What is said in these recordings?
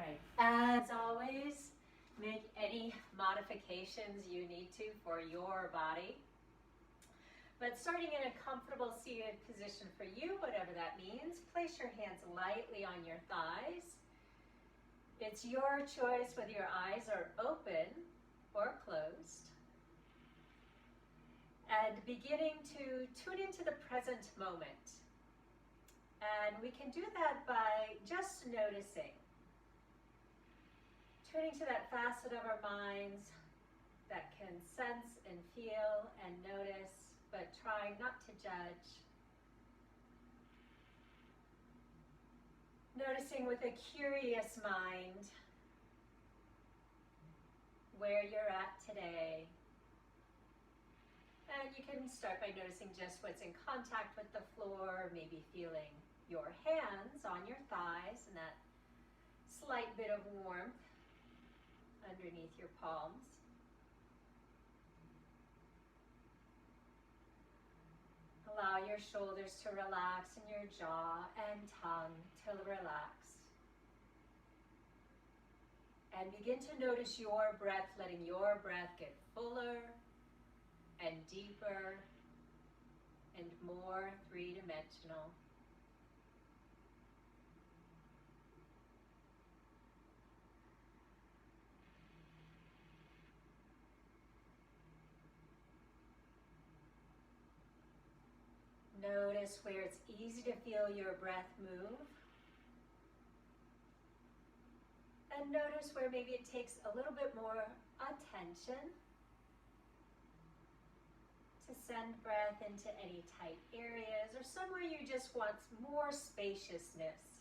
right, as always, make any modifications you need to for your body. But starting in a comfortable seated position for you, whatever that means, place your hands lightly on your thighs. It's your choice whether your eyes are open or closed. And beginning to tune into the present moment. And we can do that by just noticing. Tuning to that facet of our minds that can sense and feel and notice, but try not to judge. Noticing with a curious mind where you're at today. And you can start by noticing just what's in contact with the floor, maybe feeling your hands on your thighs and that slight bit of warmth underneath your palms. Allow your shoulders to relax and your jaw and tongue to relax. And begin to notice your breath, letting your breath get fuller and deeper and more three-dimensional. Notice where it's easy to feel your breath move. And notice where maybe it takes a little bit more attention to send breath into any tight areas or somewhere you just want more spaciousness.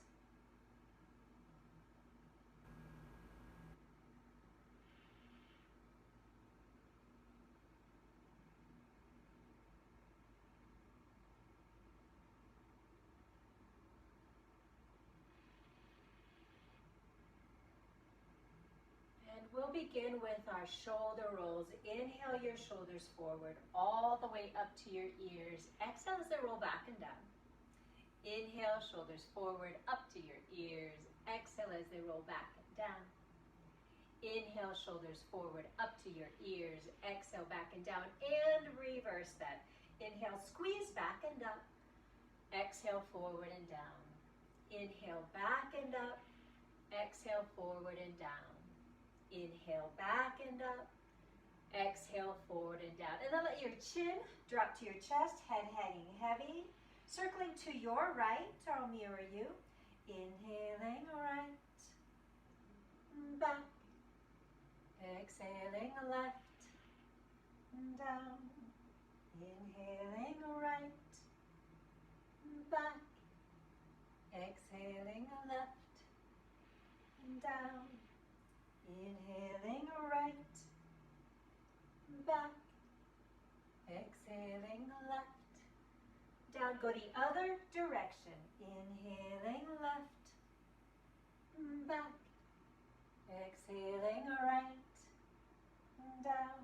And we'll begin with our shoulder rolls. Inhale your shoulders forward all the way up to your ears. Exhale as they roll back and down. Inhale, shoulders forward up to your ears. Exhale as they roll back and down. Inhale, shoulders forward up to your ears. Exhale, back and down. And reverse that. Inhale, squeeze back and up. Exhale, forward and down. Inhale, back and up. Exhale, forward and down. Inhale, back and up. Exhale, forward and down. And then let your chin drop to your chest, head hanging heavy. Circling to your right, I'll mirror you. Inhaling right, back. Exhaling left, down. Inhaling right, back. Exhaling left, down. Inhaling right, back, exhaling left, down. Go the other direction. Inhaling left, back, exhaling right, down.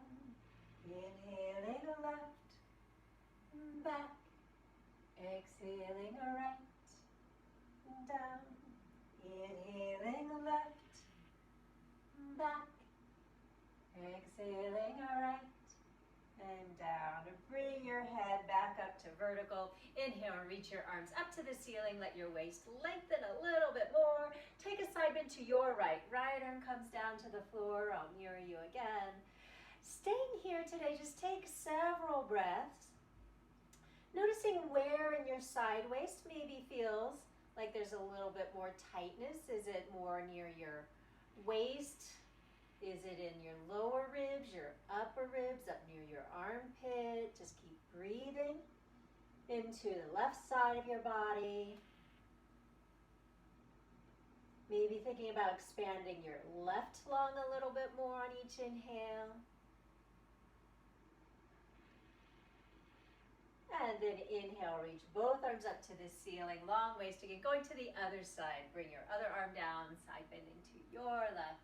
Inhaling left, back, exhaling right, down. Inhaling left, back, exhaling right, and down. Bring your head back up to vertical. Inhale and reach your arms up to the ceiling. Let your waist lengthen a little bit more. Take a side bend to your right. Right arm comes down to the floor. I'll mirror you again. Staying here today, just take several breaths. Noticing where in your side waist maybe feels like there's a little bit more tightness. Is it more near your waist? Is it in your lower ribs, your upper ribs, up near your armpit? Just keep breathing into the left side of your body. Maybe thinking about expanding your left lung a little bit more on each inhale. And then inhale, reach both arms up to the ceiling, long waist again. Going to the other side, bring your other arm down, side bending to your left.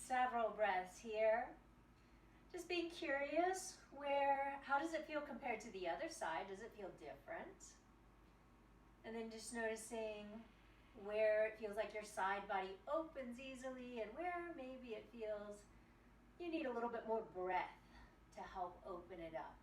Several breaths here. Just being curious, how does it feel compared to the other side? Does it feel different? And then just noticing where it feels like your side body opens easily and where maybe it feels you need a little bit more breath to help open it up.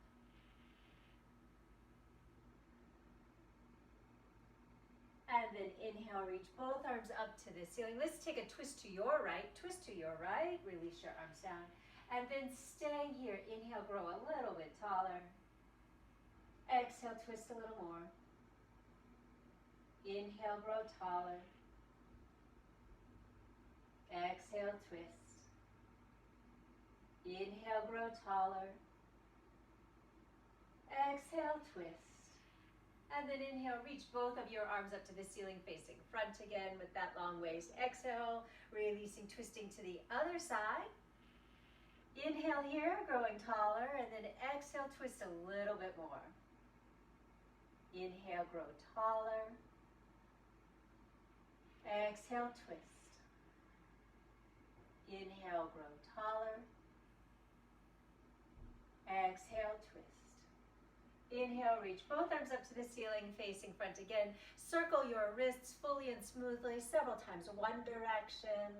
And then inhale, reach both arms up to the ceiling. Let's take a twist to your right. Twist to your right. Release your arms down. And then stay here. Inhale, grow a little bit taller. Exhale, twist a little more. Inhale, grow taller. Exhale, twist. Inhale, grow taller. Exhale, twist. And then inhale, reach both of your arms up to the ceiling facing front again with that long waist. Exhale, releasing, twisting to the other side. Inhale here, growing taller, and then exhale, twist a little bit more. Inhale, grow taller. Exhale, twist. Inhale, grow taller. Exhale, twist. Inhale, reach both arms up to the ceiling, facing front again. Circle your wrists fully and smoothly several times. One direction.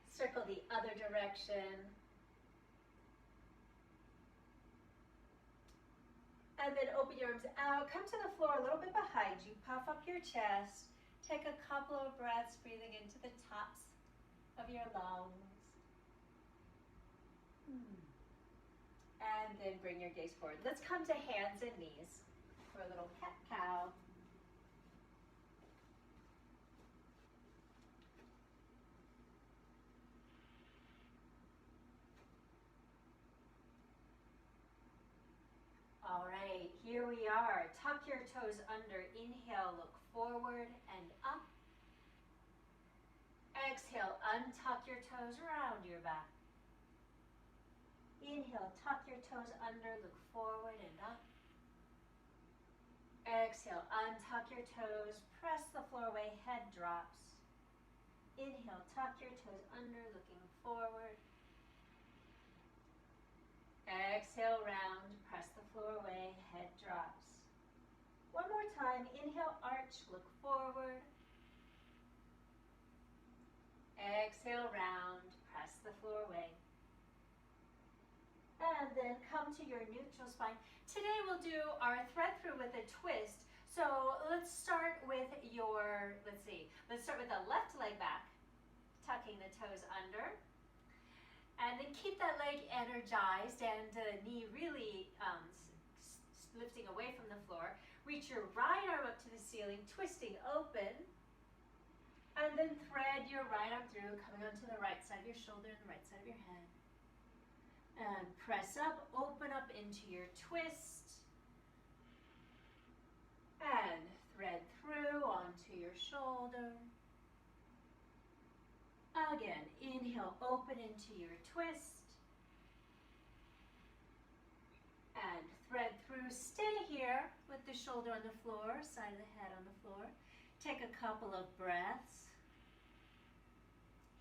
Circle the other direction. And then open your arms out. Come to the floor a little bit behind you. Puff up your chest. Take a couple of breaths, breathing into the tops of your lungs. And then bring your gaze forward. Let's come to hands and knees for a little cat-cow. All right, here we are. Tuck your toes under. Inhale, look forward and up. Exhale, untuck your toes, round your back. Inhale, tuck your toes under, look forward and up. Exhale, untuck your toes, press the floor away, head drops. Inhale, tuck your toes under, looking forward. Exhale, round, press the floor away, head drops. One more time, inhale, arch, look forward. Exhale, round, press the floor away. And then come to your neutral spine. Today we'll do our thread through with a twist. So let's start with let's start with the left leg back, tucking the toes under. And then keep that leg energized and the knee really lifting away from the floor. Reach your right arm up to the ceiling, twisting open. And then thread your right arm through, coming onto the right side of your shoulder and the right side of your head. And press up, open up into your twist. And thread through onto your shoulder. Again, inhale, open into your twist. And thread through, stay here with the shoulder on the floor, side of the head on the floor. Take a couple of breaths.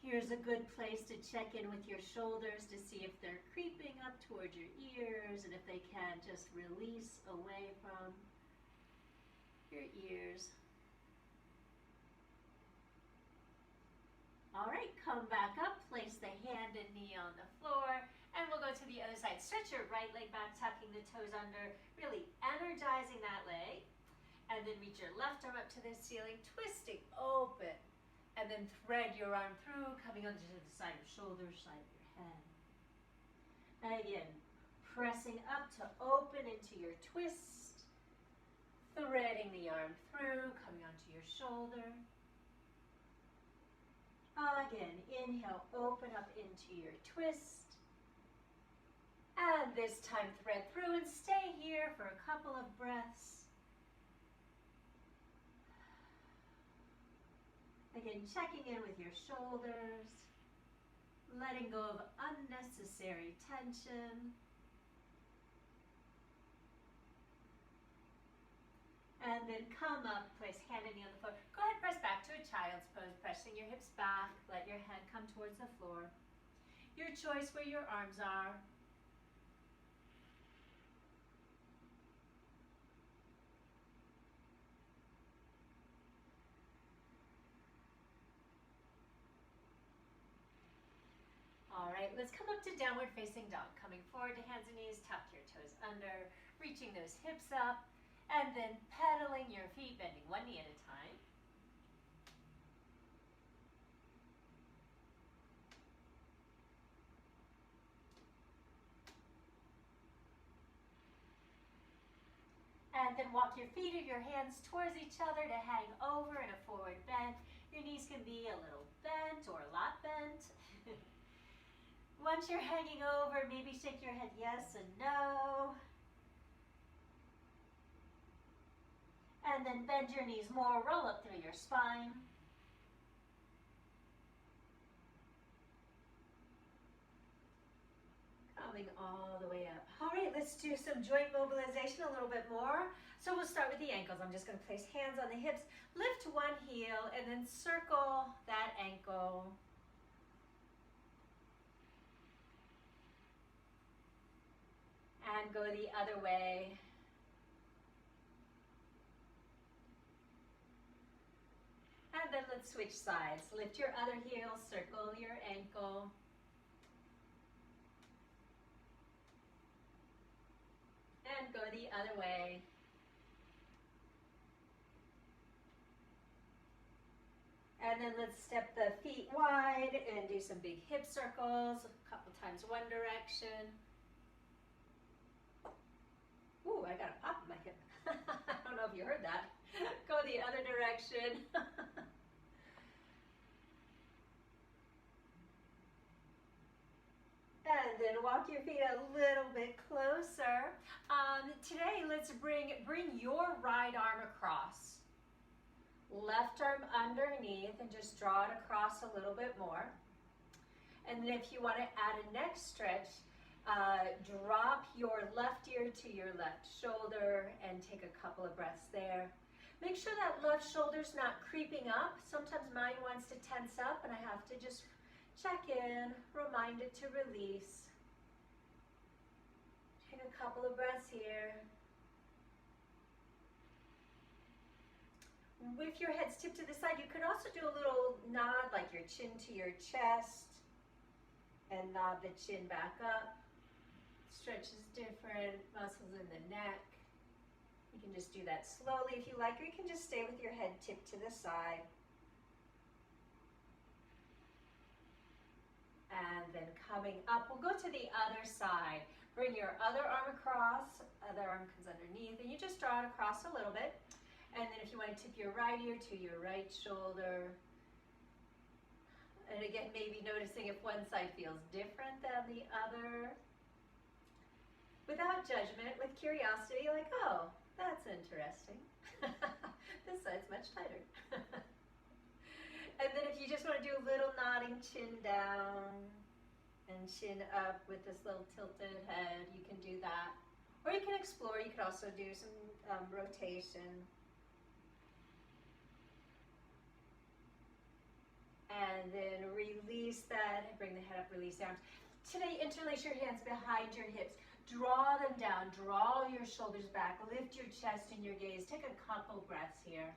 Here's a good place to check in with your shoulders to see if they're creeping up towards your ears, and if they can, just release away from your ears. All right, come back up, place the hand and knee on the floor, and we'll go to the other side. Stretch your right leg back, tucking the toes under, really energizing that leg. And then reach your left arm up to the ceiling, twisting open. And then thread your arm through, coming onto the side of shoulders, side of your head. And again, pressing up to open into your twist. Threading the arm through, coming onto your shoulder. Again, inhale, open up into your twist. And this time thread through and stay here for a couple of breaths. Again, checking in with your shoulders, letting go of unnecessary tension. And then come up, place hand and knee on the floor. Go ahead, press back to a child's pose, pressing your hips back. Let your head come towards the floor. Your choice where your arms are. right, let's come up to downward facing dog. Coming forward to hands and knees, tuck your toes under, reaching those hips up, and then pedaling your feet, bending one knee at a time. And then walk your feet or your hands towards each other to hang over in a forward bend. Your knees can be a little bent or a lot bent. Once you're hanging over, maybe shake your head yes and no. And then bend your knees more, roll up through your spine. Coming all the way up. All right, let's do some joint mobilization a little bit more. So we'll start with the ankles. I'm just going to place hands on the hips, lift one heel, and then circle that ankle. And go the other way. And then let's switch sides. Lift your other heel, circle your ankle. And go the other way. And then let's step the feet wide and do some big hip circles, a couple times one direction. Ooh, I got a pop in my hip. I don't know if you heard that. Go the other direction. And then walk your feet a little bit closer. Today, let's bring your right arm across. Left arm underneath and just draw it across a little bit more. And then if you want to add a neck stretch, drop your left ear to your left shoulder and take a couple of breaths there. Make sure that left shoulder's not creeping up. Sometimes mine wants to tense up and I have to just check in, remind it to release. Take a couple of breaths here. If your head's tipped to the side, you could also do a little nod, like your chin to your chest, and nod the chin back up. Stretches different muscles in the neck. You can just do that slowly if you like, or you can just stay with your head tipped to the side. And then coming up, we'll go to the other side. Bring your other arm across, other arm comes underneath, and you just draw it across a little bit. And then if you want to tip your right ear to your right shoulder. And again, maybe noticing if one side feels different than the other. Without judgment, with curiosity, like, oh, that's interesting. This side's much tighter. And then if you just want to do a little nodding chin down and chin up with this little tilted head, you can do that. Or you can explore, you could also do some rotation. And then release that, bring the head up, release the arms. Today, interlace your hands behind your hips. Draw them down, draw your shoulders back, lift your chest and your gaze. Take a couple breaths here.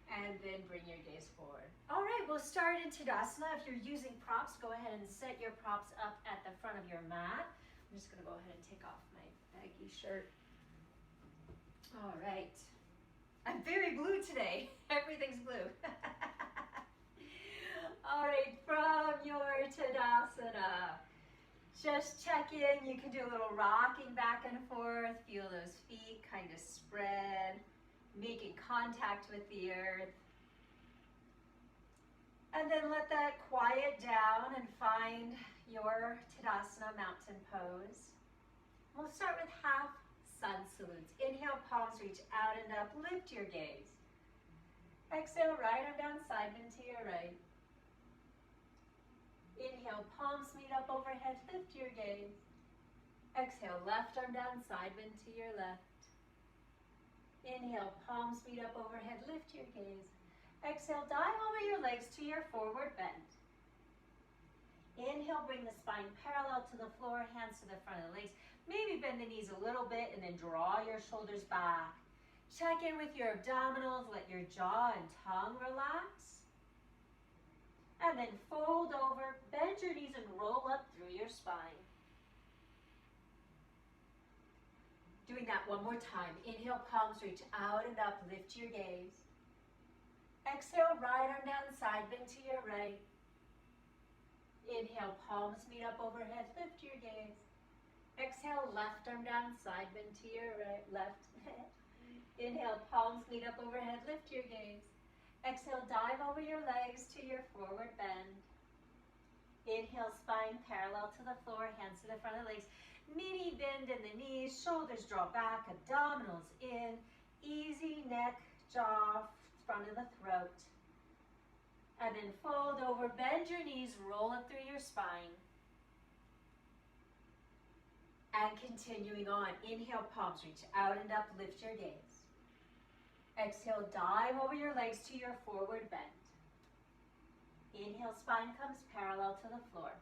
And then bring your gaze forward. All right, we'll start in Tadasana. If you're using props, go ahead and set your props up at the front of your mat. I'm just gonna go ahead and take off my baggy shirt. All right. I'm very blue today. Everything's blue. All right, from your Tadasana, just check in. You can do a little rocking back and forth. Feel those feet kind of spread, making contact with the earth. And then let that quiet down and find your Tadasana mountain pose. We'll start with half sun salutes. Inhale, palms reach out and up. Lift your gaze. Exhale, right arm down, side bend to your right. Inhale, palms meet up overhead. Lift your gaze. Exhale, left arm down, side bend to your left. Inhale, palms meet up overhead. Lift your gaze. Exhale, dive over your legs to your forward bend. Inhale, bring the spine parallel to the floor, hands to the front of the legs. Maybe bend the knees a little bit and then draw your shoulders back. Check in with your abdominals, let your jaw and tongue relax. And then fold over, bend your knees and roll up through your spine. Doing that one more time. Inhale, palms reach out and up, lift your gaze. Exhale, right arm down, side bend to your right. Inhale, palms meet up overhead, lift your gaze. Exhale, left arm down, side bend to your right, left. Inhale, palms meet up overhead, lift your gaze. Exhale, dive over your legs to your forward bend. Inhale, spine parallel to the floor, hands to the front of the legs. Mini bend in the knees, shoulders draw back, abdominals in. Easy neck, jaw, front of the throat. And then fold over, bend your knees, roll up through your spine. And continuing on, inhale, palms reach out and up, lift your gaze. Exhale, dive over your legs to your forward bend. Inhale, spine comes parallel to the floor.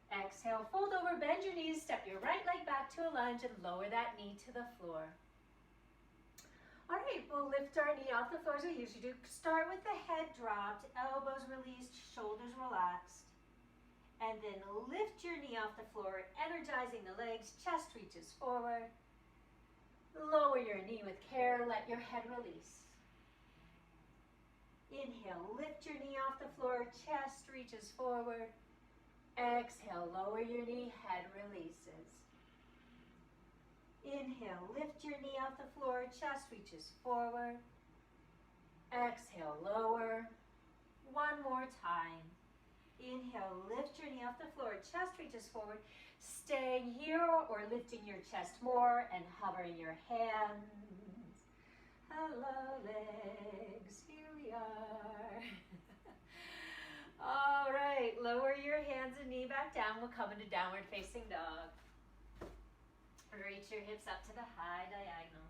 Exhale, fold over, bend your knees, step your right leg back to a lunge and lower that knee to the floor. All right, we'll lift our knee off the floor as we usually do. Start with the head dropped, elbows released, shoulders relaxed. And then lift your knee off the floor, energizing the legs, chest reaches forward. Lower your knee with care, let your head release. Inhale, lift your knee off the floor, chest reaches forward. Exhale, lower your knee, head releases. Inhale, lift your knee off the floor, chest reaches forward. Exhale, lower. One more time. Inhale, lift your knee off the floor, chest reaches forward. Staying here or lifting your chest more and hovering your hands. Hello, legs, here we are. All right, lower your hands and knee back down. We'll come into downward facing dog. Reach your hips up to the high diagonal.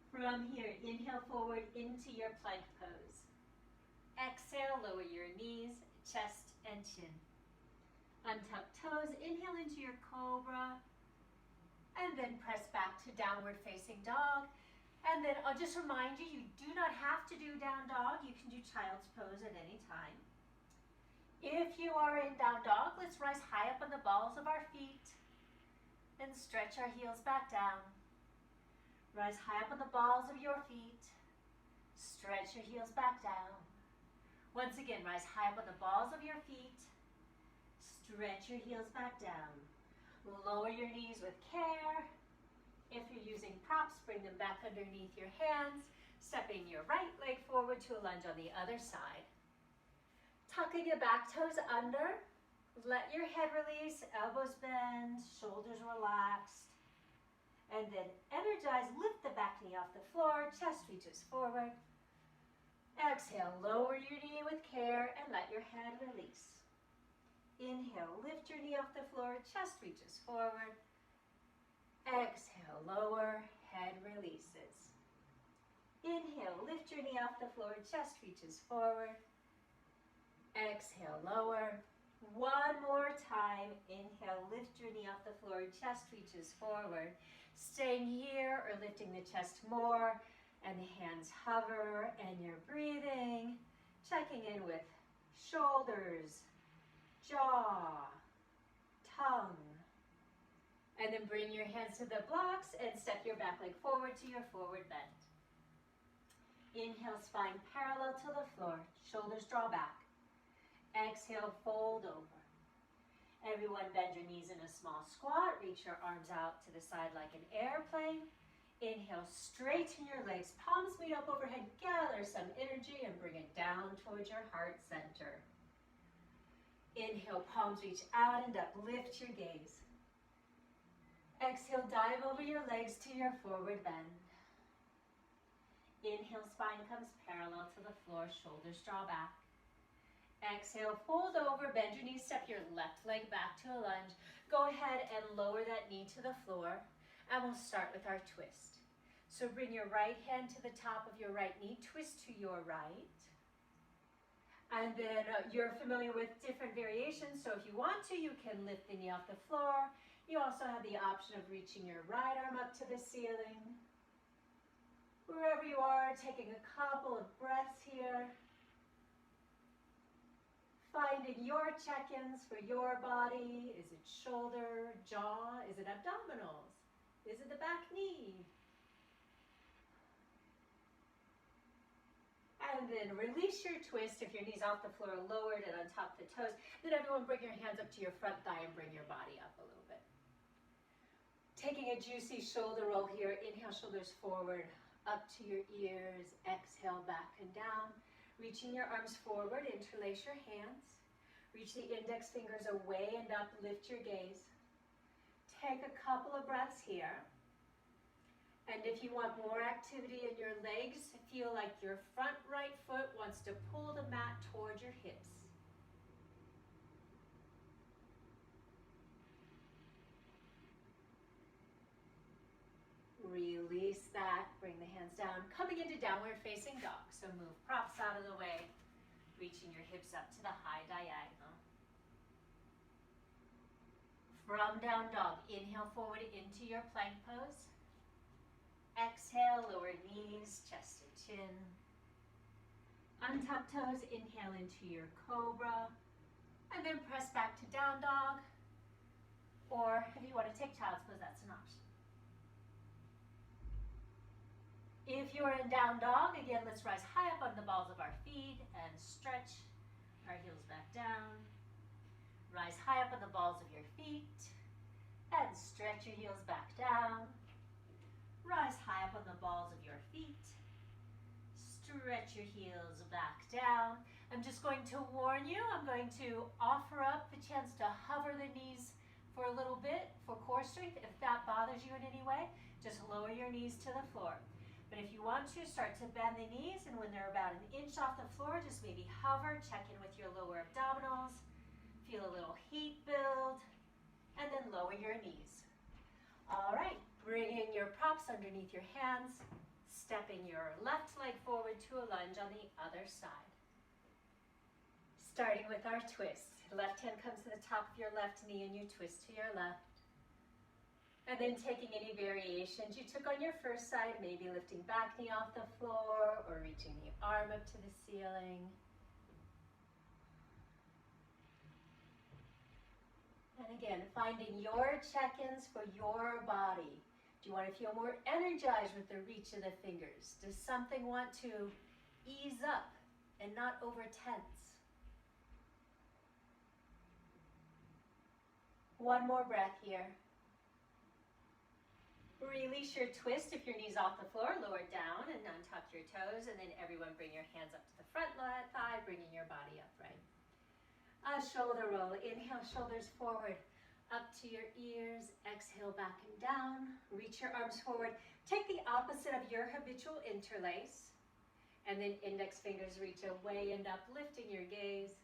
From here, inhale forward into your plank pose. Exhale, lower your knees, chest and chin. Untuck toes, inhale into your cobra, and then press back to downward facing dog. And then I'll just remind you, you do not have to do down dog. You can do child's pose at any time. If you are in down dog, let's rise high up on the balls of our feet and stretch our heels back down. Rise high up on the balls of your feet, stretch your heels back down. Once again, rise high up on the balls of your feet, stretch your heels back down. Lower your knees with care. If you're using props, bring them back underneath your hands, stepping your right leg forward to a lunge on the other side. Tucking your back toes under, let your head release, elbows bend, shoulders relaxed. And then energize, lift the back knee off the floor, chest reaches forward. Exhale, lower your knee with care and let your head release. Inhale, lift your knee off the floor, chest reaches forward. Exhale, lower, head releases. Inhale, lift your knee off the floor, chest reaches forward. Exhale, lower. One more time. Inhale, lift your knee off the floor, chest reaches forward. Staying here or lifting the chest more, and the hands hover, and you're breathing. Checking in with shoulders, jaw, tongue. And then bring your hands to the blocks and step your back leg forward to your forward bend. Inhale, spine parallel to the floor, shoulders draw back. Exhale, fold over. Everyone bend your knees in a small squat. Reach your arms out to the side like an airplane. Inhale, straighten your legs. Palms meet up overhead. Gather some energy and bring it down towards your heart center. Inhale, palms reach out and up. Lift your gaze. Exhale, dive over your legs to your forward bend. Inhale, spine comes parallel to the floor. Shoulders draw back. Exhale, fold over, bend your knees, step your left leg back to a lunge. Go ahead and lower that knee to the floor, and we'll start with our twist. So bring your right hand to the top of your right knee, twist to your right. And then you're familiar with different variations, so if you want to, you can lift the knee off the floor. You also have the option of reaching your right arm up to the ceiling. Wherever you are, taking a couple of breaths here. Finding your check-ins for your body. Is it shoulder, jaw? Is it abdominals? Is it the back knee? And then release your twist if your knee's off the floor, lowered and on top of the toes. Then everyone bring your hands up to your front thigh and bring your body up a little bit. Taking a juicy shoulder roll here. Inhale, shoulders forward, up to your ears. Exhale, back and down. Reaching your arms forward, interlace your hands. Reach the index fingers away and up, lift your gaze. Take a couple of breaths here. And if you want more activity in your legs, feel like your front right foot wants to pull the mat towards your hips. Release that, bring the hands down. Coming into downward facing dog. So move props out of the way, reaching your hips up to the high diagonal. From down dog, inhale forward into your plank pose. Exhale, lower knees, chest and chin. Untuck toes, inhale into your cobra. And then press back to down dog. Or if you want to take child's pose, that's an option. If you're in down dog, again, let's rise high up on the balls of our feet and stretch our heels back down. Rise high up on the balls of your feet and stretch your heels back down. Rise high up on the balls of your feet. Stretch your heels back down. I'm just going to warn you, I'm going to offer up the chance to hover the knees for a little bit for core strength. If that bothers you in any way, just lower your knees to the floor. But if you want to, start to bend the knees, and when they're about an inch off the floor, just maybe hover, check in with your lower abdominals, feel a little heat build, and then lower your knees. All right. Bring in your props underneath your hands, stepping your left leg forward to a lunge on the other side. Starting with our twist. Left hand comes to the top of your left knee and you twist to your left. And then taking any variations you took on your first side, maybe lifting back knee off the floor or reaching the arm up to the ceiling. And again, finding your check-ins for your body. Do you want to feel more energized with the reach of the fingers? Does something want to ease up and not over tense? One more breath here. Release your twist if your knee's off the floor, lower down and untuck your toes, and then everyone bring your hands up to the front thigh, bringing your body upright. A shoulder roll. Inhale, shoulders forward. Up to your ears, exhale back and down, reach your arms forward. Take the opposite of your habitual interlace, and then index fingers reach away and up, lifting your gaze.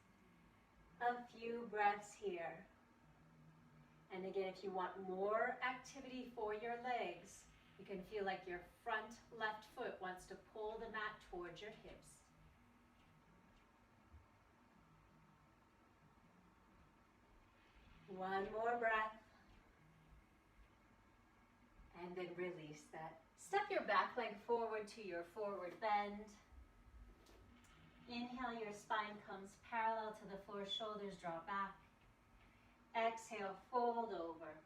A few breaths here. And again, if you want more activity for your legs, you can feel like your front left foot wants to pull the mat towards your hips. One more breath. And then release that. Step your back leg forward to your forward bend. Inhale, your spine comes parallel to the floor, shoulders draw back. Exhale, fold over.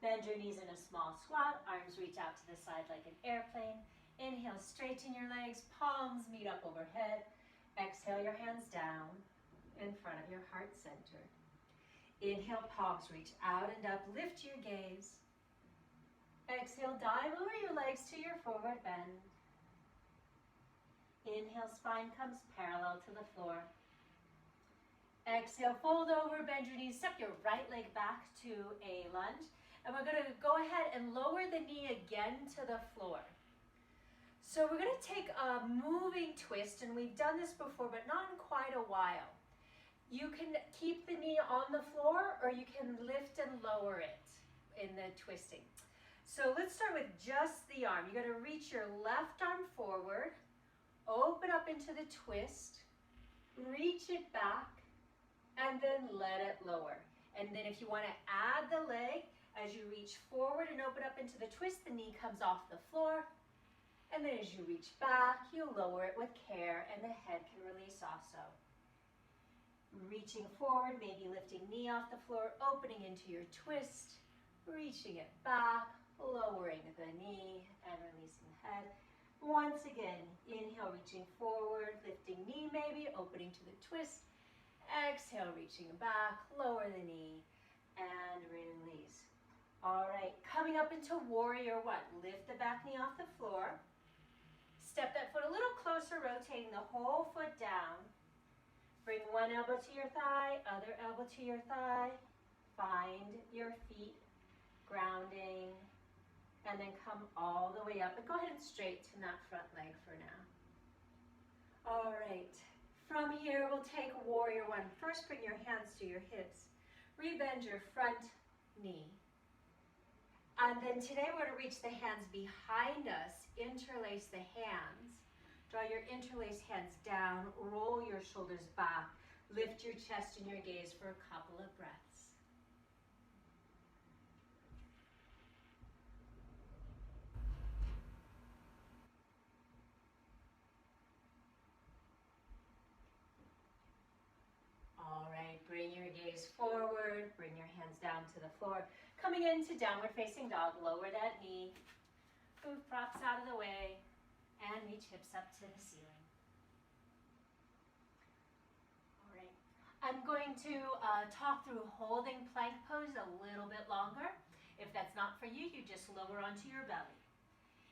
Bend your knees in a small squat, arms reach out to the side like an airplane. Inhale, straighten your legs, palms meet up overhead. Exhale, your hands down in front of your heart center. Inhale, palms reach out and up, lift your gaze. Exhale, dive over your legs to your forward bend. Inhale, spine comes parallel to the floor. Exhale, fold over, bend your knees, step your right leg back to a lunge. And we're gonna go ahead and lower the knee again to the floor. So we're gonna take a moving twist, and we've done this before, but not in quite a while. You can keep the knee on the floor, or you can lift and lower it in the twisting. So let's start with just the arm. You're gonna reach your left arm forward, open up into the twist, reach it back, and then let it lower. And then if you wanna add the leg, as you reach forward and open up into the twist, the knee comes off the floor, And then as you reach back, you lower it with care and the head can release also. Reaching forward, maybe lifting knee off the floor, opening into your twist, reaching it back, lowering the knee and releasing the head. Once again, inhale, reaching forward, lifting knee maybe, opening to the twist. Exhale, reaching back, lower the knee and release. All right, coming up into warrior one. Lift the back knee off the floor. Step that foot a little closer, rotating the whole foot down. Bring one elbow to your thigh, other elbow to your thigh. Find your feet grounding, and then come all the way up. And go ahead and straighten that front leg for now. All right, from here we'll take warrior one. First, bring your hands to your hips. Rebend your front knee. And then today we're going to reach the hands behind us, interlace the hands. Draw your interlaced hands down, roll your shoulders back, lift your chest and your gaze for a couple of breaths. All right, bring your gaze forward, bring your hands down to the floor. Coming into downward facing dog, lower that knee, move props out of the way, and reach hips up to the ceiling. All right, I'm going to talk through holding plank pose a little bit longer. If that's not for you, you just lower onto your belly.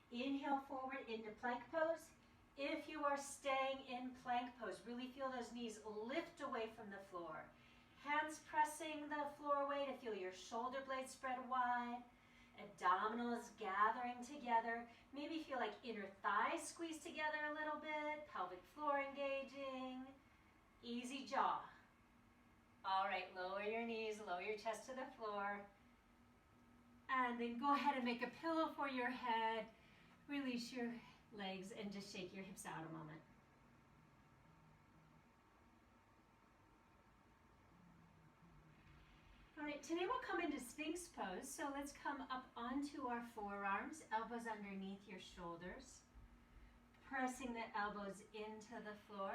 Inhale forward into plank pose. If you are staying in plank pose, really feel those knees lift away from the floor. Hands pressing the floor away to feel your shoulder blades spread wide. Abdominals gathering together. Maybe feel like inner thighs squeeze together a little bit. Pelvic floor engaging. Easy jaw. All right, lower your knees, lower your chest to the floor. And then go ahead and make a pillow for your head. Release your legs and just shake your hips out a moment. All right, today we'll come into Sphinx Pose. So let's come up onto our forearms, elbows underneath your shoulders, pressing the elbows into the floor.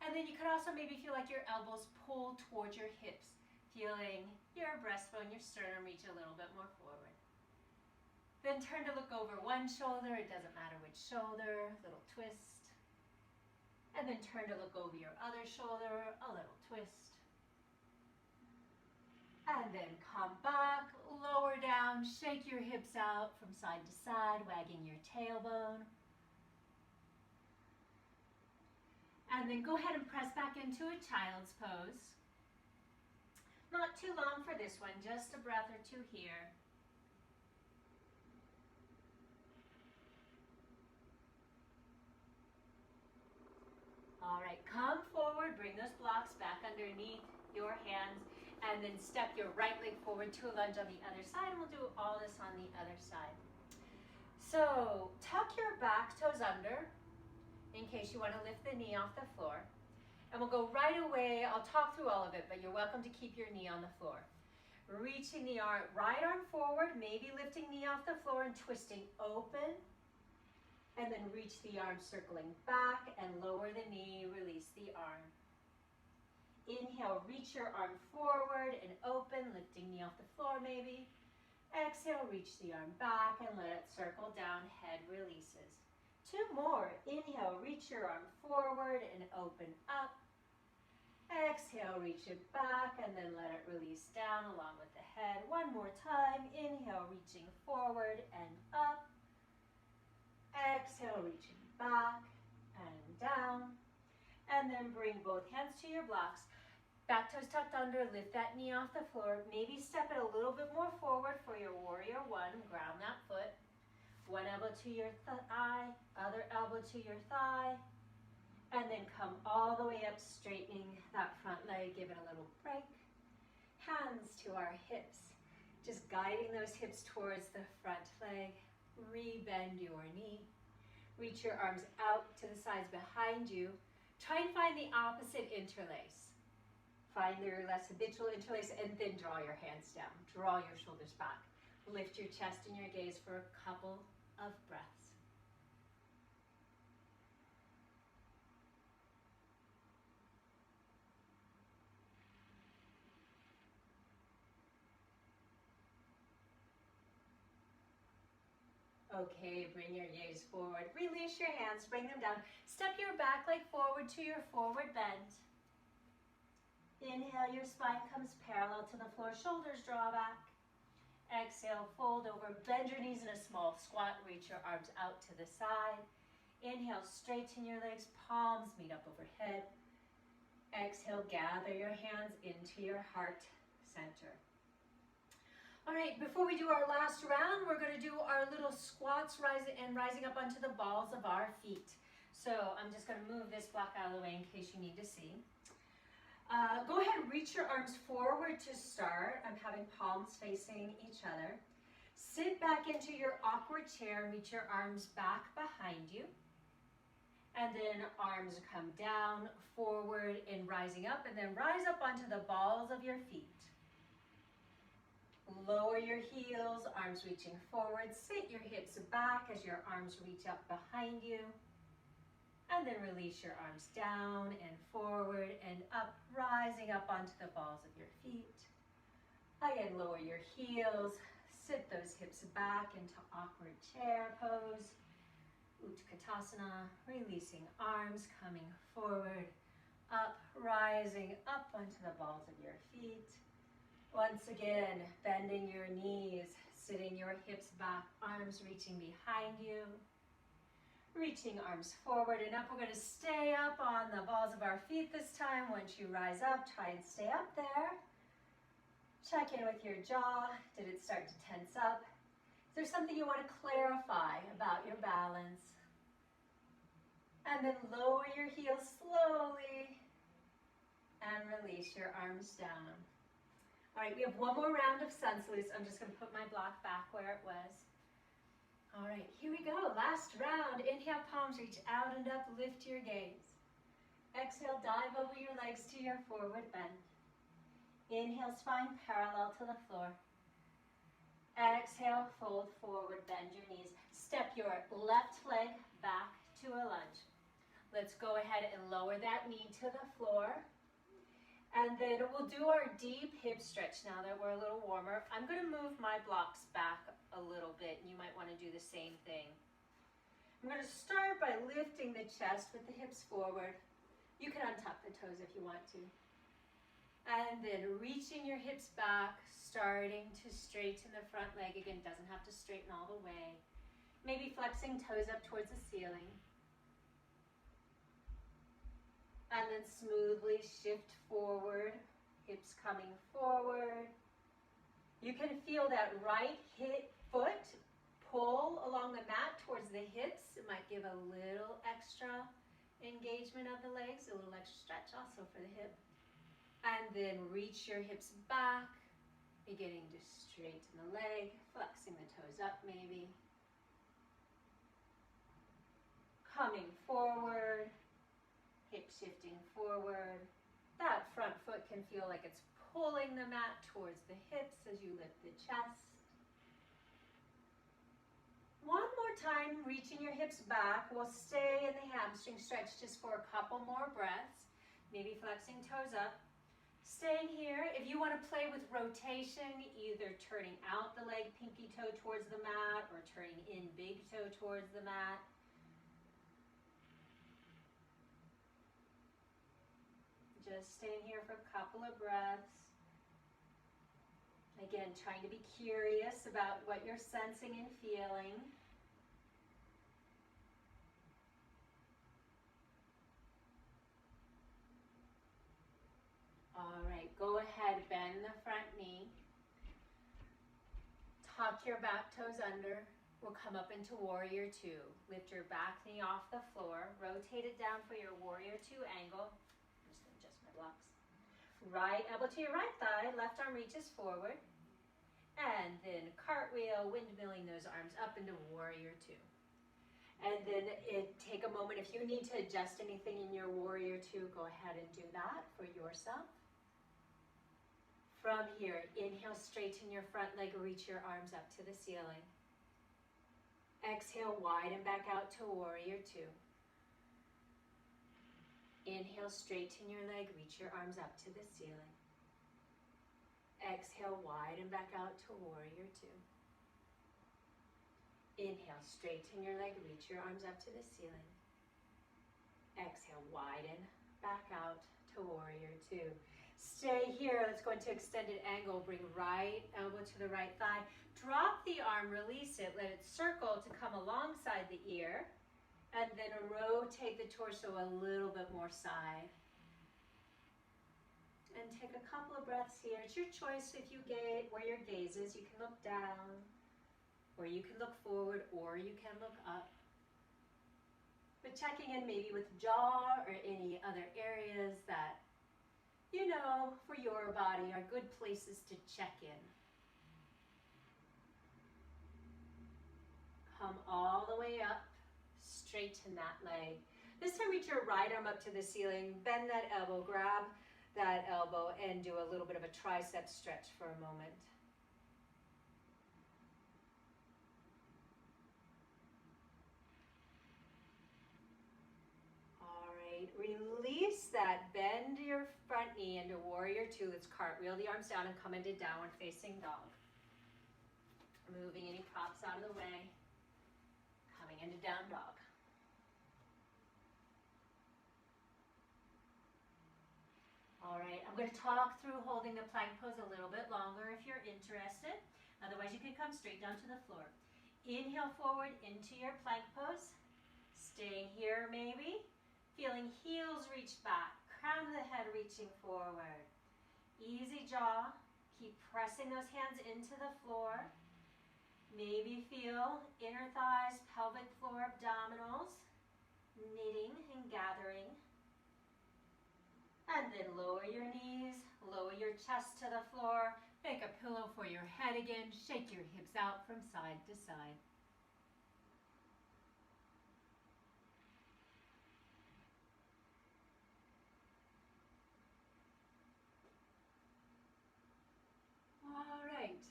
And then you could also maybe feel like your elbows pull towards your hips, feeling your breastbone, your sternum reach a little bit more forward. Then turn to look over one shoulder, it doesn't matter which shoulder, little twist. And then turn to look over your other shoulder, a little twist. And then come back, lower down, shake your hips out from side to side, wagging your tailbone. And then go ahead and press back into a child's pose. Not too long for this one, just a breath or two here. All right, come forward, bring those blocks back underneath your hands, and then step your right leg forward to a lunge on the other side, and we'll do all this on the other side. So tuck your back toes under in case you want to lift the knee off the floor. And we'll go right away. I'll talk through all of it, but you're welcome to keep your knee on the floor. Reaching the right arm forward, maybe lifting knee off the floor and twisting open. And then reach the arm circling back and lower the knee, release the arm. Inhale, reach your arm forward and open, lifting knee off the floor maybe. Exhale, reach the arm back and let it circle down, head releases. Two more. Inhale, reach your arm forward and open up. Exhale, reach it back and then let it release down along with the head. One more time. Inhale, reaching forward and up. Exhale, reaching back and down. And then bring both hands to your blocks. Back toes tucked under, lift that knee off the floor. Maybe step it a little bit more forward for your warrior one. Ground that foot. One elbow to your thigh, other elbow to your thigh. And then come all the way up, straightening that front leg. Give it a little break. Hands to our hips. Just guiding those hips towards the front leg. Rebend your knee. Reach your arms out to the sides behind you. Try and find the opposite interlace. Find your less habitual interlace and then draw your hands down. Draw your shoulders back. Lift your chest and your gaze for a couple of breaths. Okay, bring your gaze forward. Release your hands, bring them down. Step your back leg forward to your forward bend. Inhale, your spine comes parallel to the floor, shoulders draw back. Exhale, fold over, bend your knees in a small squat, reach your arms out to the side. Inhale, straighten your legs, palms meet up overhead. Exhale, gather your hands into your heart center. All right, before we do our last round, we're going to do our little squats rising up onto the balls of our feet. So I'm just going to move this block out of the way in case you need to see. Go ahead and reach your arms forward to start. I'm having palms facing each other. Sit back into your awkward chair and reach your arms back behind you. And then arms come down, forward, and rising up, and then rise up onto the balls of your feet. Lower your heels, arms reaching forward. Sit your hips back as your arms reach up behind you. And then release your arms down and forward and up, rising up onto the balls of your feet. Again, lower your heels, sit those hips back into awkward chair pose. Utkatasana, releasing arms, coming forward, up, rising up onto the balls of your feet. Once again, bending your knees, sitting your hips back, arms reaching behind you. Reaching arms forward and up. We're going to stay up on the balls of our feet this time. Once you rise up, try and stay up there. Check in with your jaw. Did it start to tense up? Is there something you want to clarify about your balance? And then lower your heels slowly and release your arms down. All right, we have one more round of sun salutes. I'm just going to put my block back where it was. All right, here we go. Last round. Inhale, palms reach out and up. Lift your gaze. Exhale, dive over your legs to your forward bend. Inhale, spine parallel to the floor. Exhale, fold forward, bend your knees. Step your left leg back to a lunge. Let's go ahead and lower that knee to the floor. And then we'll do our deep hip stretch now that we're a little warmer. I'm going to move my blocks back a little bit, and you might want to do the same thing. I'm going to start by lifting the chest with the hips forward. You can untuck the toes if you want to. And then reaching your hips back, starting to straighten the front leg. Again, doesn't have to straighten all the way. Maybe flexing toes up towards the ceiling. And then smoothly shift forward, hips coming forward. You can feel that right foot pull along the mat towards the hips. It might give a little extra engagement of the legs, a little extra stretch also for the hip. And then reach your hips back, beginning to straighten the leg, flexing the toes up maybe. Coming forward. Hip shifting forward. That front foot can feel like it's pulling the mat towards the hips as you lift the chest. One more time, reaching your hips back. We'll stay in the hamstring stretch just for a couple more breaths. Maybe flexing toes up. Staying here. If you want to play with rotation, either turning out the leg pinky toe towards the mat or turning in big toe towards the mat. Just staying here for a couple of breaths. Again, trying to be curious about what you're sensing and feeling. All right, go ahead, bend the front knee. Tuck your back toes under. We'll come up into Warrior Two. Lift your back knee off the floor. Rotate it down for your Warrior Two angle. Blocks. Right elbow to your right thigh, left arm reaches forward, and then cartwheel, windmilling those arms up into Warrior Two. And then take a moment, if you need to adjust anything in your Warrior Two, go ahead and do that for yourself. From here, inhale, straighten your front leg, reach your arms up to the ceiling. Exhale, widen back out to Warrior Two. Inhale, straighten your leg, reach your arms up to the ceiling. Exhale, widen back out to Warrior Two. Inhale, straighten your leg, reach your arms up to the ceiling. Exhale, widen, back out to warrior two. Stay here, let's go into extended angle. Bring right elbow to the right thigh. Drop the arm, release it, let it circle to come alongside the ear. And then rotate the torso a little bit more side. And take a couple of breaths here. It's your choice if you get where your gaze is. You can look down, or you can look forward, or you can look up. But checking in maybe with jaw or any other areas that you know for your body are good places to check in. Come all the way up, straighten that leg. This time reach your right arm up to the ceiling, bend that elbow, grab that elbow, and do a little bit of a tricep stretch for a moment. All right, release that, bend your front knee into warrior two. Let's cartwheel the arms down and come into downward facing dog. Moving any props out of the way, coming into down dog. All right, I'm going to talk through holding the plank pose a little bit longer if you're interested. Otherwise, you can come straight down to the floor. Inhale forward into your plank pose. Staying here maybe. Feeling heels reach back, crown of the head reaching forward. Easy jaw. Keep pressing those hands into the floor. Maybe feel inner thighs, pelvic floor, abdominals, knitting and gathering. And then lower your knees, lower your chest to the floor, make a pillow for your head again, shake your hips out from side to side. All right,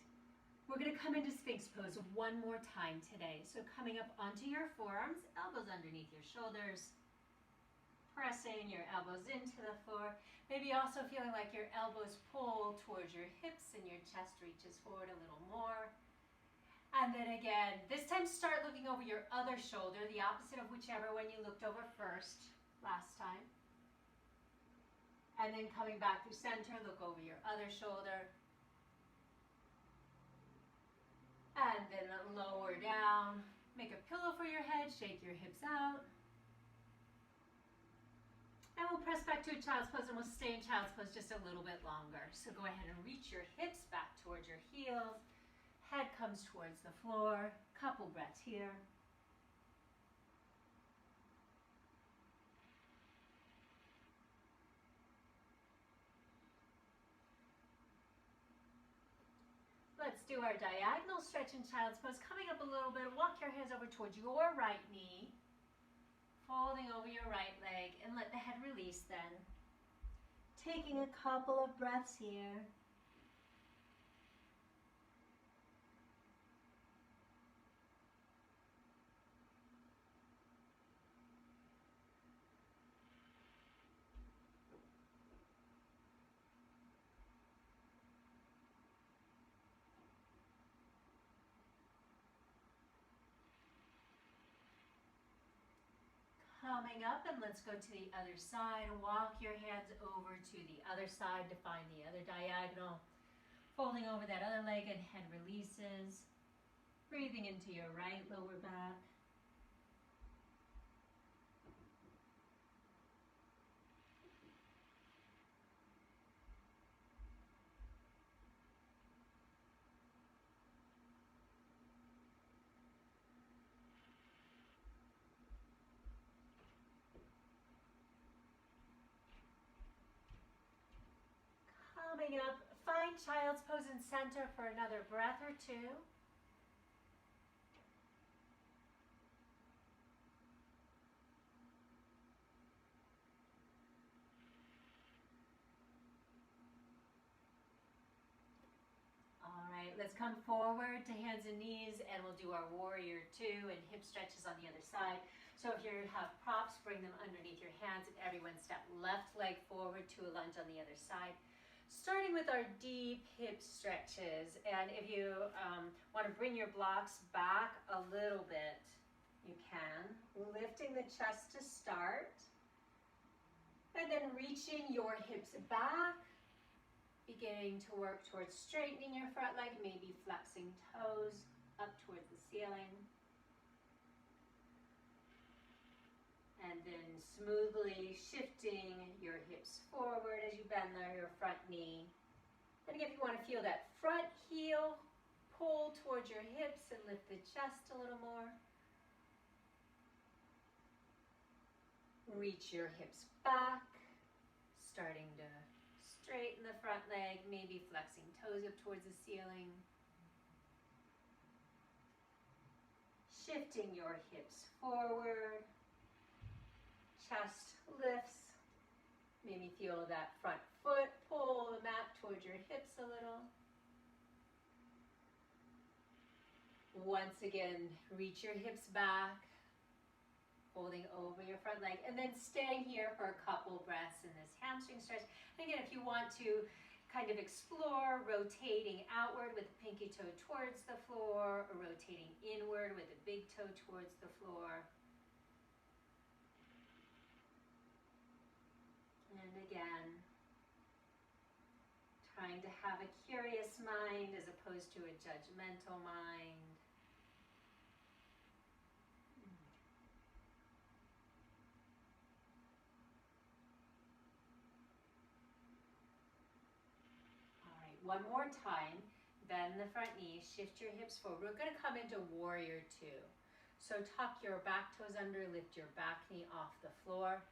we're going to come into Sphinx Pose one more time today. So coming up onto your forearms, elbows underneath your shoulders. Pressing your elbows into the floor. Maybe also feeling like your elbows pull towards your hips and your chest reaches forward a little more. And then again, this time start looking over your other shoulder, the opposite of whichever one you looked over first last time. And then coming back through center, look over your other shoulder. And then lower down, make a pillow for your head, shake your hips out. And we'll press back to a child's pose and we'll stay in child's pose just a little bit longer. So go ahead and reach your hips back towards your heels. Head comes towards the floor. Couple breaths here. Let's do our diagonal stretch in child's pose. Coming up a little bit, walk your hands over towards your right knee. Folding over your right leg and let the head release then. Taking a couple of breaths here. Coming up, and let's go to the other side. Walk your hands over to the other side to find the other diagonal. Folding over that other leg and head releases. Breathing into your right lower back. Coming up, find child's pose in center for another breath or two. All right, let's come forward to hands and knees and we'll do our warrior two and hip stretches on the other side. So if you have props, bring them underneath your hands and everyone step left leg forward to a lunge on the other side. Starting with our deep hip stretches, and if you want to bring your blocks back a little bit, you can. Lifting the chest to start, and then reaching your hips back, beginning to work towards straightening your front leg, maybe flexing toes up towards the ceiling. And then smoothly shifting your hips forward as you bend your front knee. And again, if you want to feel that front heel pull towards your hips and lift the chest a little more. Reach your hips back, starting to straighten the front leg, maybe flexing toes up towards the ceiling. Shifting your hips forward. Chest lifts. Maybe feel that front foot pull the mat towards your hips a little. Once again, reach your hips back, holding over your front leg, and then staying here for a couple breaths in this hamstring stretch. And again, if you want to kind of explore rotating outward with the pinky toe towards the floor, or rotating inward with the big toe towards the floor. And again, trying to have a curious mind as opposed to a judgmental mind. All right, one more time. Bend the front knee, shift your hips forward. We're going to come into warrior two. So tuck your back toes under, lift your back knee off the floor.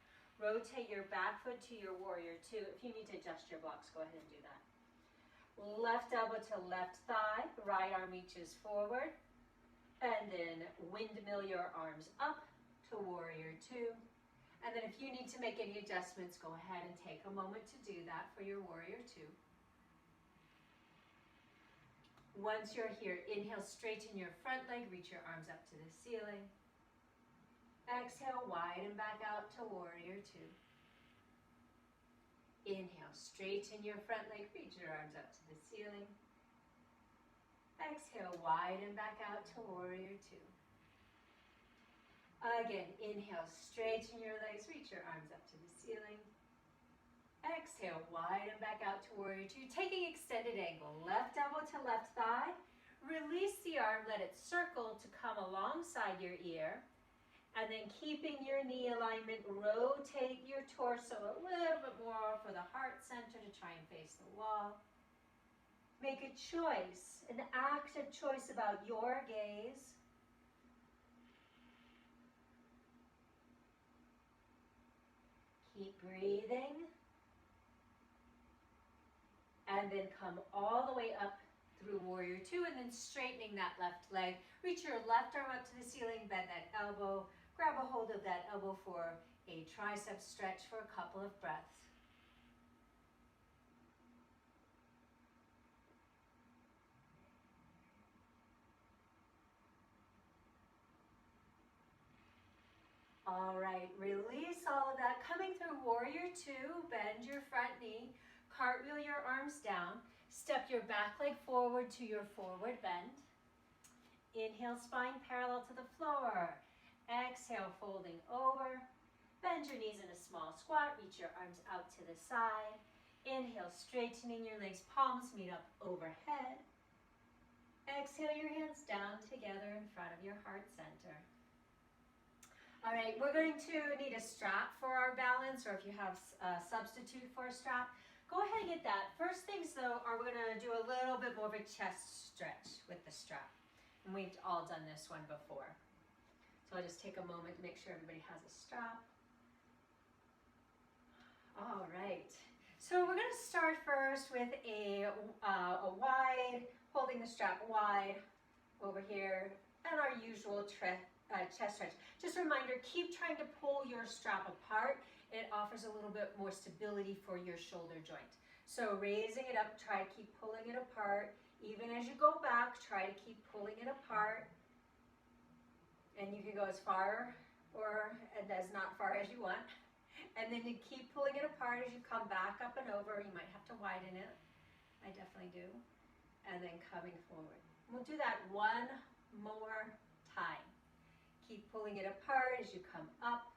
Rotate your back foot to your warrior two. If you need to adjust your blocks, go ahead and do that. Left elbow to left thigh, right arm reaches forward. And then windmill your arms up to warrior two. And then if you need to make any adjustments, go ahead and take a moment to do that for your warrior two. Once you're here, inhale, straighten your front leg, reach your arms up to the ceiling. Exhale, widen back out to warrior two. Inhale, straighten your front leg, reach your arms up to the ceiling. Exhale, widen back out to warrior two. Again, inhale, straighten your legs, reach your arms up to the ceiling. Exhale, widen back out to warrior two. Taking extended angle, left elbow to left thigh. Release the arm, let it circle to come alongside your ear. And then keeping your knee alignment, rotate your torso a little bit more for the heart center to try and face the wall. Make a choice, an active choice about your gaze. Keep breathing. And then come all the way up through warrior two, and then straightening that left leg. Reach your left arm up to the ceiling, bend that elbow. Grab a hold of that elbow for a tricep stretch for a couple of breaths. All right, release all of that. Coming through warrior two, bend your front knee, cartwheel your arms down, step your back leg forward to your forward bend. Inhale, spine parallel to the floor. Exhale, folding over. Bend your knees in a small squat. Reach your arms out to the side. Inhale, straightening your legs. Palms meet up overhead. Exhale, your hands down together in front of your heart center. All right, we're going to need a strap for our balance, or if you have a substitute for a strap, go ahead and get that. First things though, are we're going to do a little bit more of a chest stretch with the strap. And we've all done this one before. So I'll just take a moment to make sure everybody has a strap. All right. So we're going to start first with a wide, holding the strap wide over here, and our usual chest stretch. Just a reminder, keep trying to pull your strap apart. It offers a little bit more stability for your shoulder joint. So raising it up, try to keep pulling it apart. Even as you go back, try to keep pulling it apart. And you can go as far or as not far as you want. And then you keep pulling it apart as you come back up and over. You might have to widen it. I definitely do. And then coming forward. We'll do that one more time. Keep pulling it apart as you come up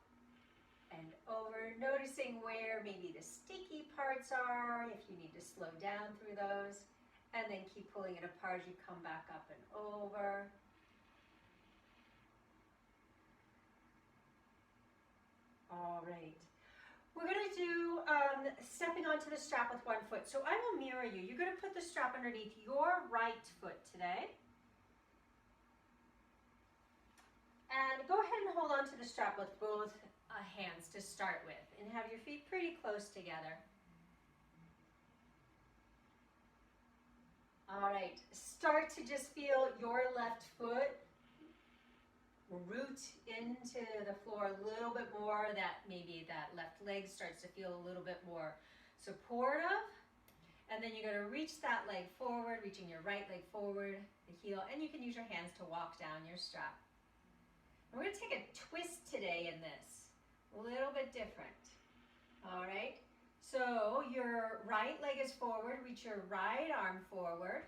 and over, noticing where maybe the sticky parts are, if you need to slow down through those. And then keep pulling it apart as you come back up and over. All right. We're going to do stepping onto the strap with one foot. So I will mirror you. You're going to put the strap underneath your right foot today. And go ahead and hold on to the strap with both hands to start with. And have your feet pretty close together. All right. Start to just feel your left foot root into the floor a little bit more, that maybe that left leg starts to feel a little bit more supportive. And then you're going to reach that leg forward, reaching your right leg forward, the heel, and you can use your hands to walk down your strap. And we're going to take a twist today in this, a little bit different. All right, so your right leg is forward, reach your right arm forward.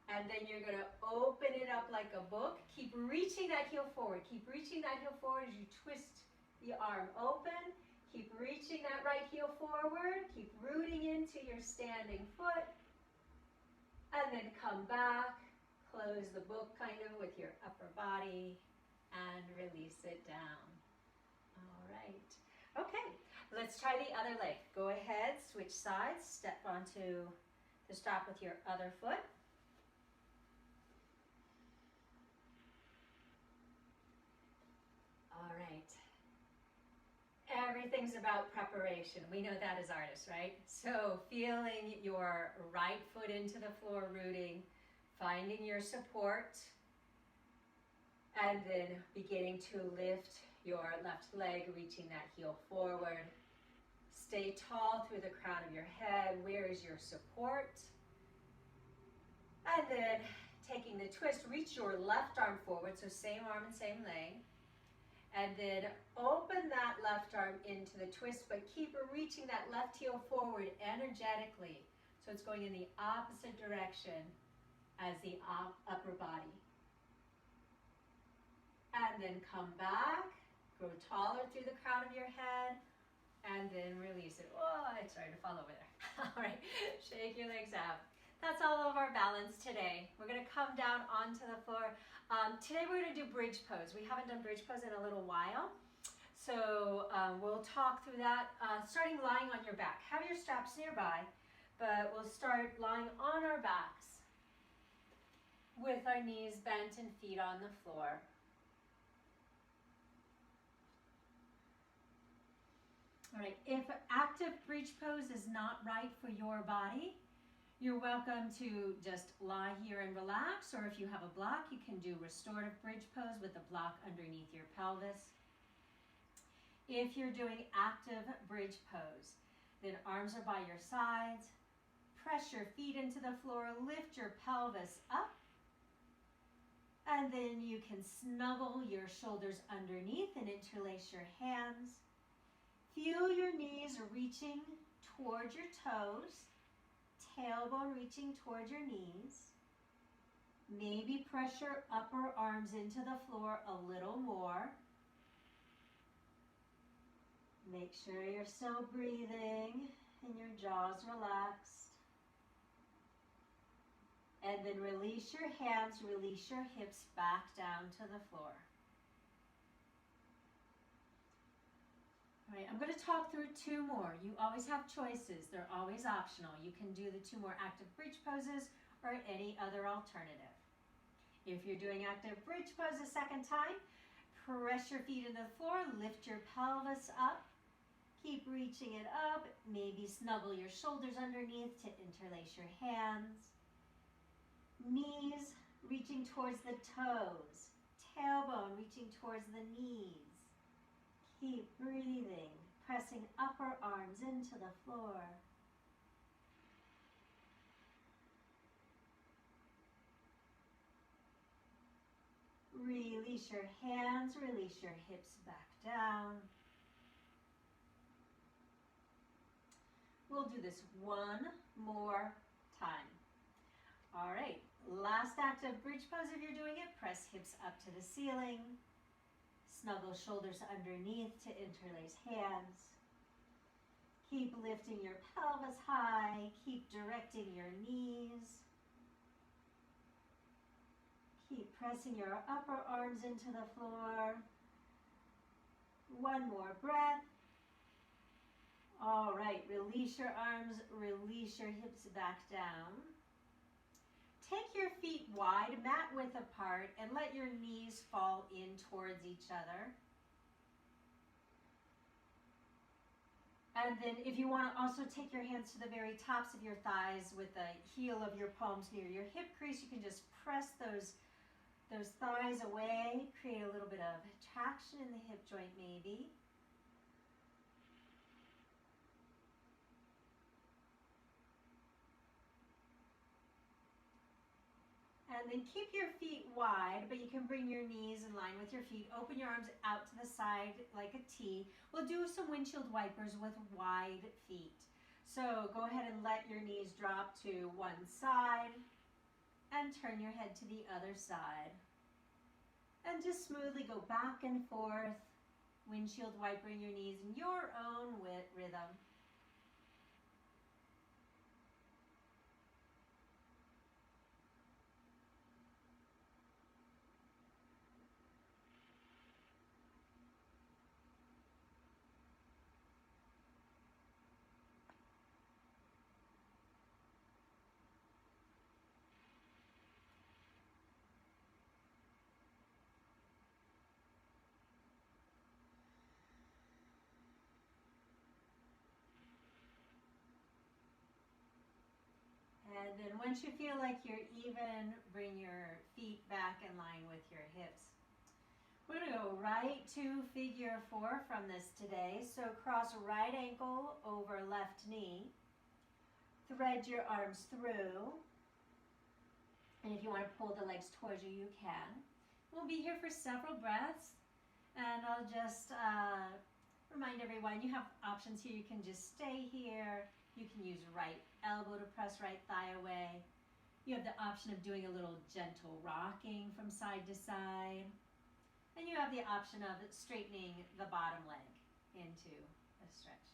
And then you're going to open it up like a book. Keep reaching that heel forward. Keep reaching that heel forward as you twist the arm open. Keep reaching that right heel forward. Keep rooting into your standing foot. And then come back. Close the book kind of with your upper body and release it down. All right. Okay, let's try the other leg. Go ahead, switch sides. Step onto the strap with your other foot. All right. Everything's about preparation. We know that as artists, right? So feeling your right foot into the floor, rooting, finding your support, and then beginning to lift your left leg, reaching that heel forward. Stay tall through the crown of your head. Where is your support? And then taking the twist, reach your left arm forward, so same arm and same leg. And then open that left arm into the twist, but keep reaching that left heel forward energetically. So it's going in the opposite direction as the upper body. And then come back, grow taller through the crown of your head, and then release it. Oh, I started to fall over there. All right, shake your legs out. That's all of our balance today. We're going to come down onto the floor. Today we're going to do bridge pose. We haven't done bridge pose in a little while. So we'll talk through that, starting lying on your back. Have your straps nearby, but we'll start lying on our backs with our knees bent and feet on the floor. All right, if active bridge pose is not right for your body, you're welcome to just lie here and relax, or if you have a block, you can do restorative bridge pose with the block underneath your pelvis. If you're doing active bridge pose, then arms are by your sides, press your feet into the floor, lift your pelvis up, and then you can snuggle your shoulders underneath and interlace your hands. Feel your knees reaching towards your toes, tailbone reaching towards your knees. Maybe press your upper arms into the floor a little more. Make sure you're still breathing and your jaws relaxed. And then release your hands, release your hips back down to the floor. All right, I'm going to talk through two more. You always have choices. They're always optional. You can do the two more active bridge poses or any other alternative. If you're doing active bridge pose a second time, press your feet into the floor, lift your pelvis up, keep reaching it up, maybe snuggle your shoulders underneath to interlace your hands. Knees reaching towards the toes, tailbone reaching towards the knees. Keep breathing, pressing upper arms into the floor. Release. Release your hands, release your hips back down. We'll do this one more time. All right, last active bridge pose if you're doing it. Press hips up to the ceiling. Snuggle shoulders underneath to interlace hands. Keep lifting your pelvis high. Keep directing your knees. Keep pressing your upper arms into the floor. One more breath. All right, release your arms, release your hips back down. Take your feet wide, mat width apart, and let your knees fall in towards each other. And then if you want to also take your hands to the very tops of your thighs with the heel of your palms near your hip crease, you can just press those thighs away, create a little bit of traction in the hip joint maybe. And then keep your feet wide, but you can bring your knees in line with your feet. Open your arms out to the side like a T. We'll do some windshield wipers with wide feet. So go ahead and let your knees drop to one side and turn your head to the other side. And just smoothly go back and forth, windshield wipering your knees in your own rhythm. And then once you feel like you're even, bring your feet back in line with your hips. We're going to go right to figure 4 from this today. So cross right ankle over left knee. Thread your arms through. And if you want to pull the legs towards you, you can. We'll be here for several breaths. And I'll just remind everyone, you have options here. You can just stay here. You can use right elbow to press right thigh away. You have the option of doing a little gentle rocking from side to side. And you have the option of straightening the bottom leg into a stretch.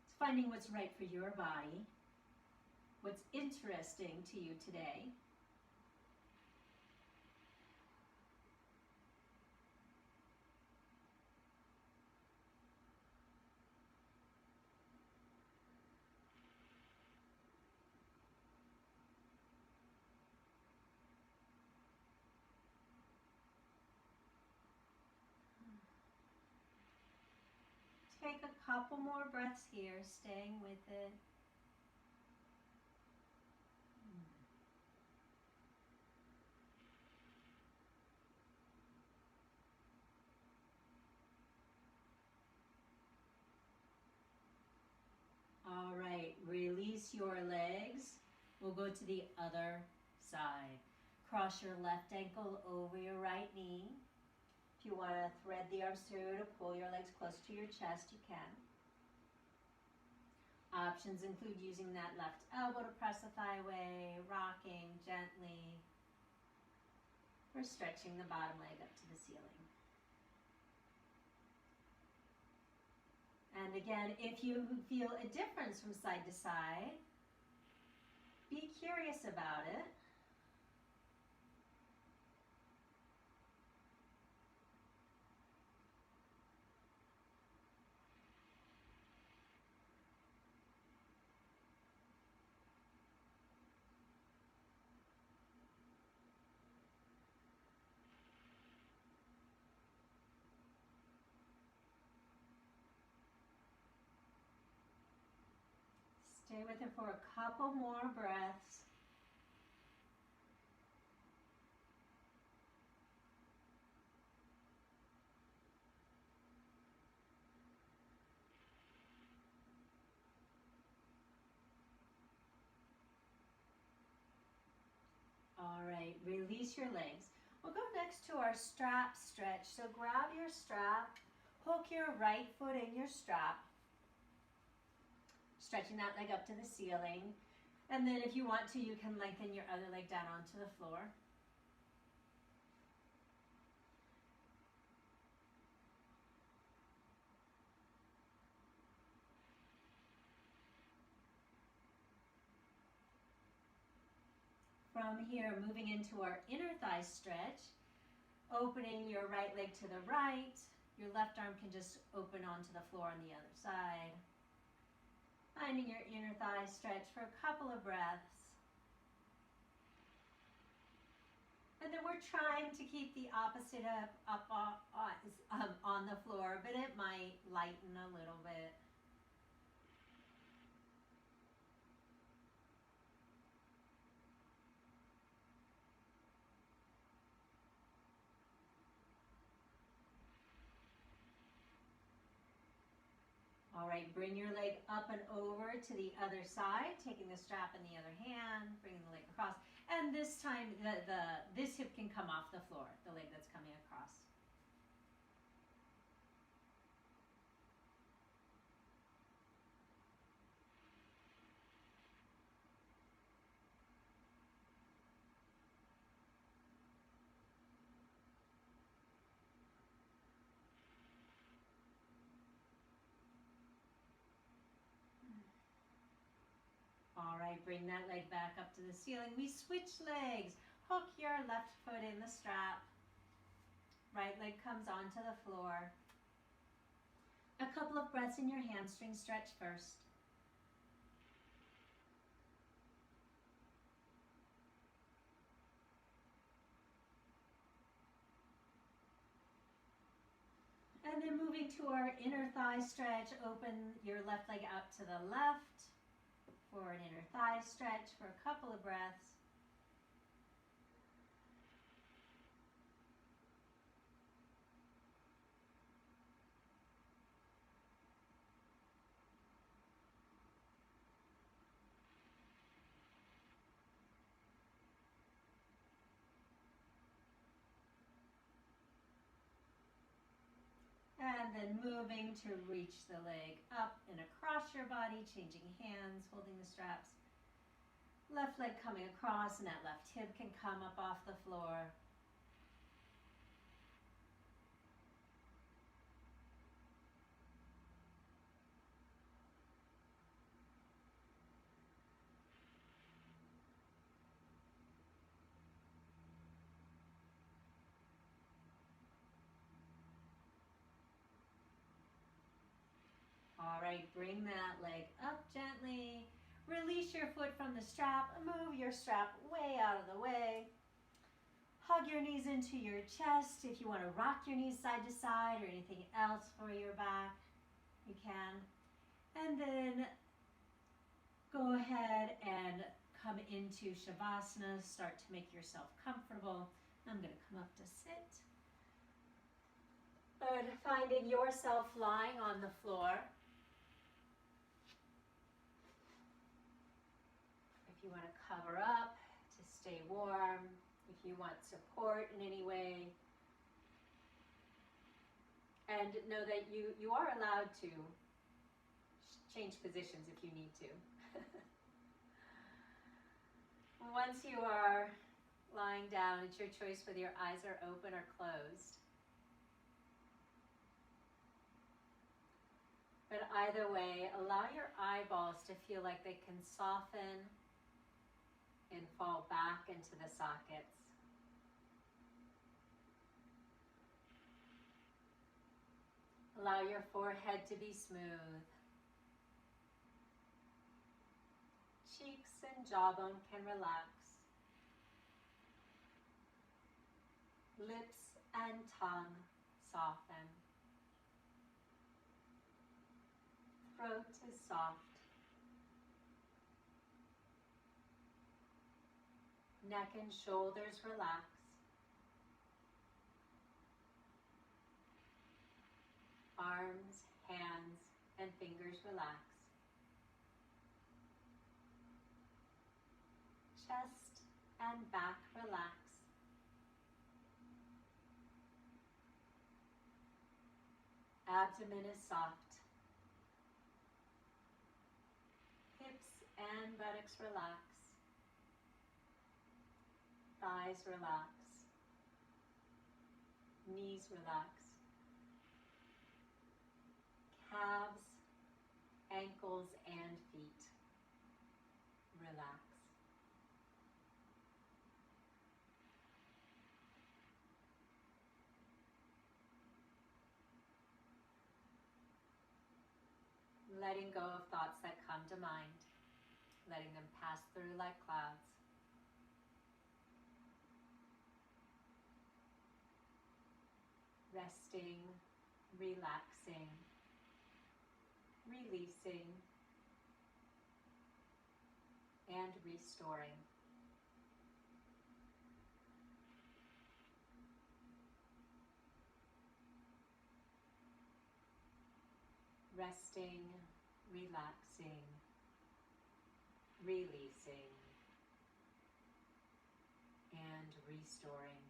It's finding what's right for your body, what's interesting to you today. Take a couple more breaths here, staying with it. All right, release your legs. We'll go to the other side. Cross your left ankle over your right knee. If you want to thread the arms through to pull your legs close to your chest, you can. Options include using that left elbow to press the thigh away, rocking gently, or stretching the bottom leg up to the ceiling. And again, if you feel a difference from side to side, be curious about it. Stay with it for a couple more breaths. All right, release your legs. We'll go next to our strap stretch. So grab your strap, hook your right foot in your strap, stretching that leg up to the ceiling. And then if you want to, you can lengthen your other leg down onto the floor. From here, moving into our inner thigh stretch, opening your right leg to the right. Your left arm can just open onto the floor on the other side. Finding your inner thigh stretch for a couple of breaths. And then we're trying to keep the opposite up on the floor, but it might lighten a little bit. All right, bring your leg up and over to the other side, taking the strap in the other hand, bringing the leg across. And this time, this hip can come off the floor, the leg that's coming across. All right, bring that leg back up to the ceiling. We switch legs. Hook your left foot in the strap. Right leg comes onto the floor. A couple of breaths in your hamstring stretch first. And then moving to our inner thigh stretch, open your left leg out to the left for an inner thigh stretch for a couple of breaths. And then moving to reach the leg up and across your body, changing hands, holding the straps. Left leg coming across, and that left hip can come up off the floor. All right, bring that leg up gently. Release your foot from the strap. Move your strap way out of the way. Hug your knees into your chest. If you want to rock your knees side to side or anything else for your back, you can. And then go ahead and come into Shavasana. Start to make yourself comfortable. I'm going to come up to sit. Good. Finding yourself lying on the floor. If you want to cover up to stay warm, if you want support in any way, and know that you are allowed to change positions if you need to. Once you are lying down, it's your choice whether your eyes are open or closed. But either way, allow your eyeballs to feel like they can soften and fall back into the sockets. Allow your forehead to be smooth. Cheeks and jawbone can relax. Lips and tongue soften. Throat is soft. Neck and shoulders relax. Arms, hands, and fingers relax. Chest and back relax. Abdomen is soft. Hips and buttocks relax. Thighs relax. Knees relax. Calves, ankles, and feet relax. Letting go of thoughts that come to mind, letting them pass through like clouds. Resting, relaxing, releasing, and restoring. Resting, relaxing, releasing, and restoring.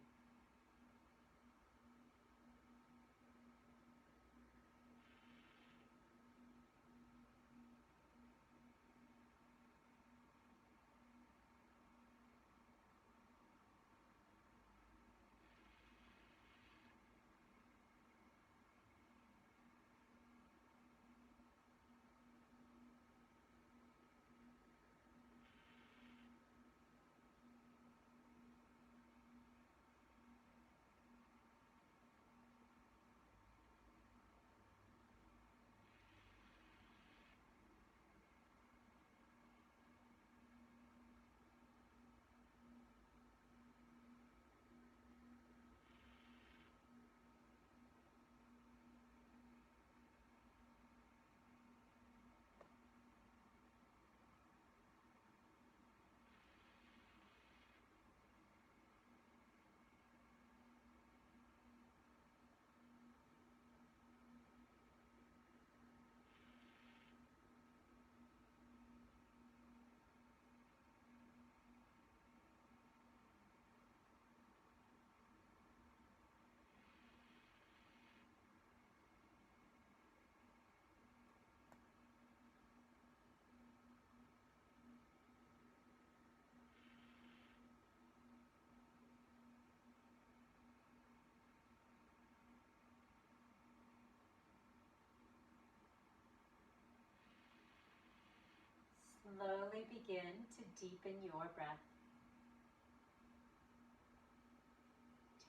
Slowly begin to deepen your breath.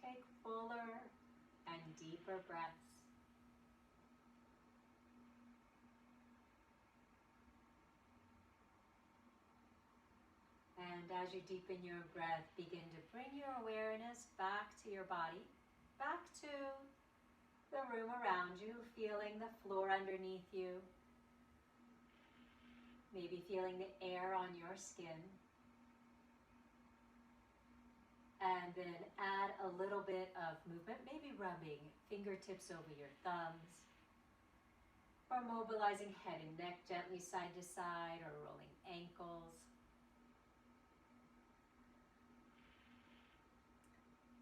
Take fuller and deeper breaths. And as you deepen your breath, begin to bring your awareness back to your body, back to the room around you, feeling the floor underneath you, maybe feeling the air on your skin. And then add a little bit of movement, maybe rubbing fingertips over your thumbs, or mobilizing head and neck gently side to side, or rolling ankles.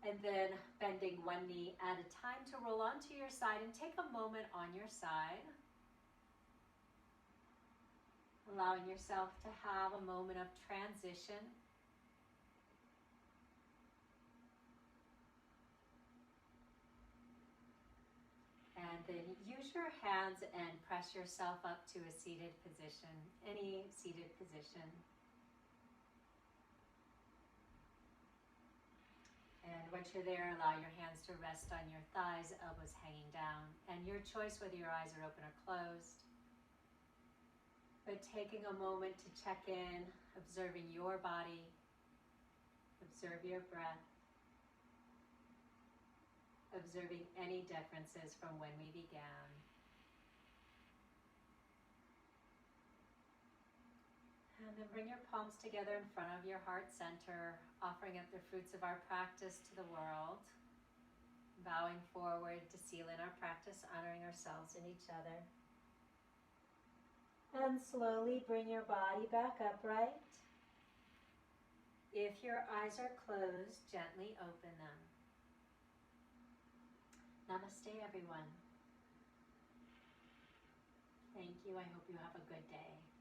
And then bending one knee at a time to roll onto your side and take a moment on your side. Allowing yourself to have a moment of transition. And then use your hands and press yourself up to a seated position, any seated position. And once you're there, allow your hands to rest on your thighs, elbows hanging down, and your choice whether your eyes are open or closed. But taking a moment to check in, observing your body, observe your breath, observing any differences from when we began. And then bring your palms together in front of your heart center, offering up the fruits of our practice to the world. Bowing forward to seal in our practice, honoring ourselves and each other. And slowly bring your body back upright. If your eyes are closed, gently open them. Namaste, everyone. Thank you. I hope you have a good day.